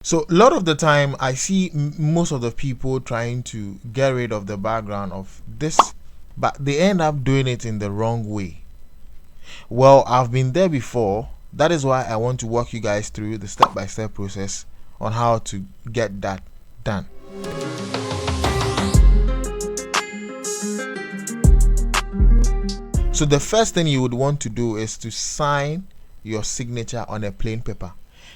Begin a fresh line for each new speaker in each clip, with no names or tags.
So a lot of the time I see most of the people trying to get rid of the background of this, but they end up doing it in the wrong way. Well, I've been there before. That is why I want to walk you guys through the step-by-step process on how to get that done. So the first thing you would want to do is to sign your signature on a plain paper.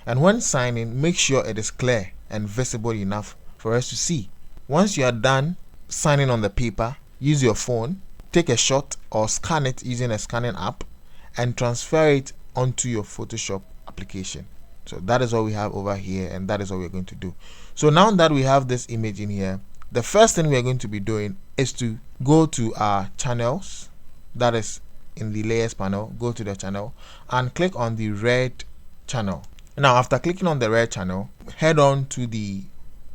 And when signing, make sure it is clear and visible enough for us to see. Once you are done signing on the paper, use your phone, take a shot or scan it using a scanning app and transfer it onto your Photoshop application. So that is what we have over here, and that is what we're going to do. So now that we have this image in here, the first thing we're going to be doing is to go to our channels. That is in the layers panel. Go to the channel and click on the red channel. Now after clicking on the red channel, head on to the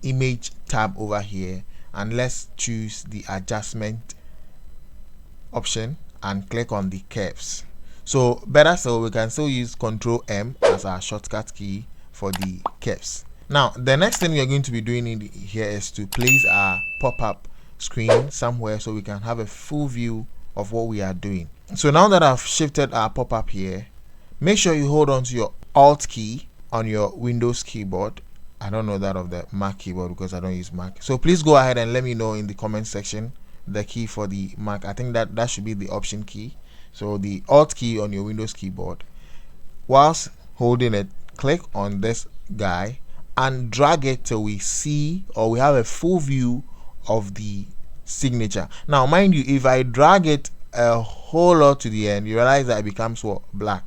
image tab over here and let's choose the adjustment option and click on the curves. So better so we can still use Ctrl M as our shortcut key for the curves. Now the next thing we are going to be doing in here is to place our pop-up screen somewhere so we can have a full view of what we are doing. So now that I've shifted our pop-up here, make sure you hold on to your Alt key on your Windows keyboard. I don't know that of the Mac keyboard because I don't use Mac. So please go ahead and let me know in the comment section the key for the Mac. I think that should be the Option key. So the Alt key on your Windows keyboard. Whilst holding it, click on this guy and drag it till we see or we have a full view of the signature. Now mind you, if I drag it a whole lot to the end, you realize that it becomes what? Black.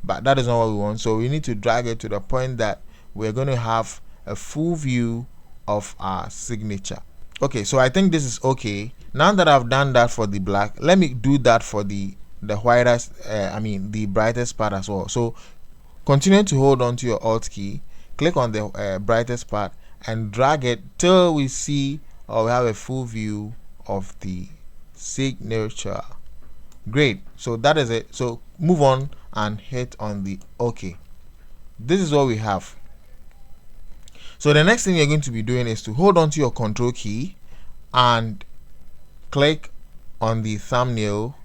But that is not what we want. So we need to drag it to the point that we're going to have a full view of our signature. Okay, so I think this is okay. Now that I've done that for the black, let me do that for the whitest, the brightest part as well. So continue to hold on to your Alt key, click on the brightest part and drag it till we see or we have a full view of the signature. Great, so that is it. So move on and hit on the OK. This is what we have. So the next thing you're going to be doing is to hold on to your Control key and click on the thumbnail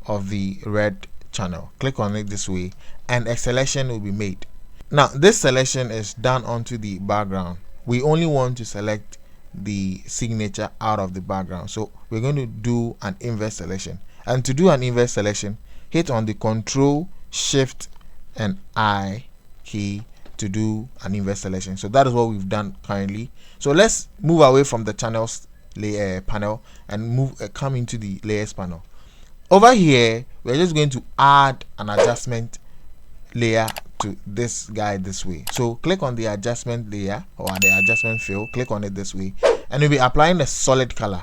of the red channel. Click on it this way and a selection will be made. Now this selection is done onto the background. We only want to select the signature out of the background, so we're going to do an inverse selection. And to do an inverse selection, hit on the Control, Shift and I key to do an inverse selection. So that is what we've done currently. So let's move away from the channels layer panel and come into the layers panel. Over here we're just going to add an adjustment layer to this guy this way. So click on the adjustment layer or the adjustment fill, click on it this way, and we'll be applying a solid color.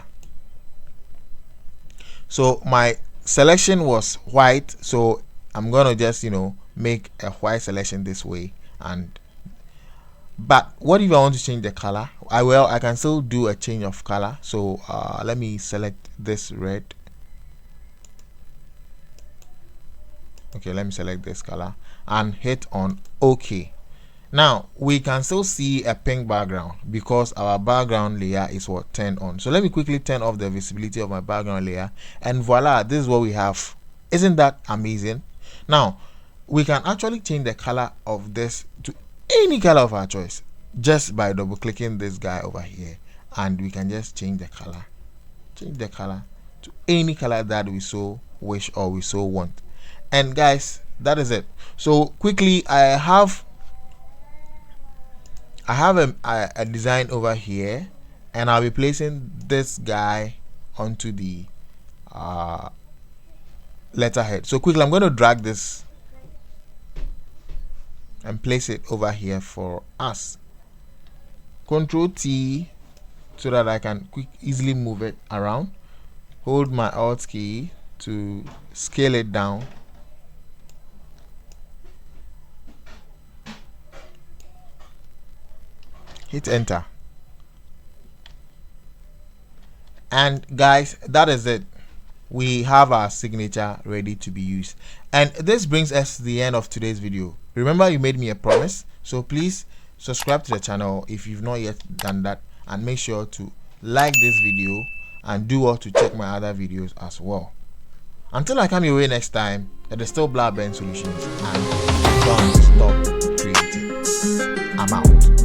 So my selection was white, so I'm gonna just make a white selection this way. But what if I want to change the color? I can still do a change of color. So let me select this red. Okay, let me select this color and hit on OK. Now we can still see a pink background because our background layer is what turned on. So let me quickly turn off the visibility of my background layer, and voila, this is what we have. Isn't that amazing? Now we can actually change the color of this to any color of our choice just by double clicking this guy over here, and we can just change the color to any color that we so wish or we so want. And guys, that is it. So quickly, I have a design over here, and I'll be placing this guy onto the letterhead. So quickly, I'm going to drag this and place it over here for us. Control T so that I can easily move it around. Hold my Alt key to scale it down. Hit enter. And guys, that is it. We have our signature ready to be used. And this brings us to the end of today's video. Remember, you made me a promise, so please subscribe to the channel if you've not yet done that, and make sure to like this video and do well to check my other videos as well. Until I come your way next time, it is still Blaben Solutions, and don't stop creating. I'm out.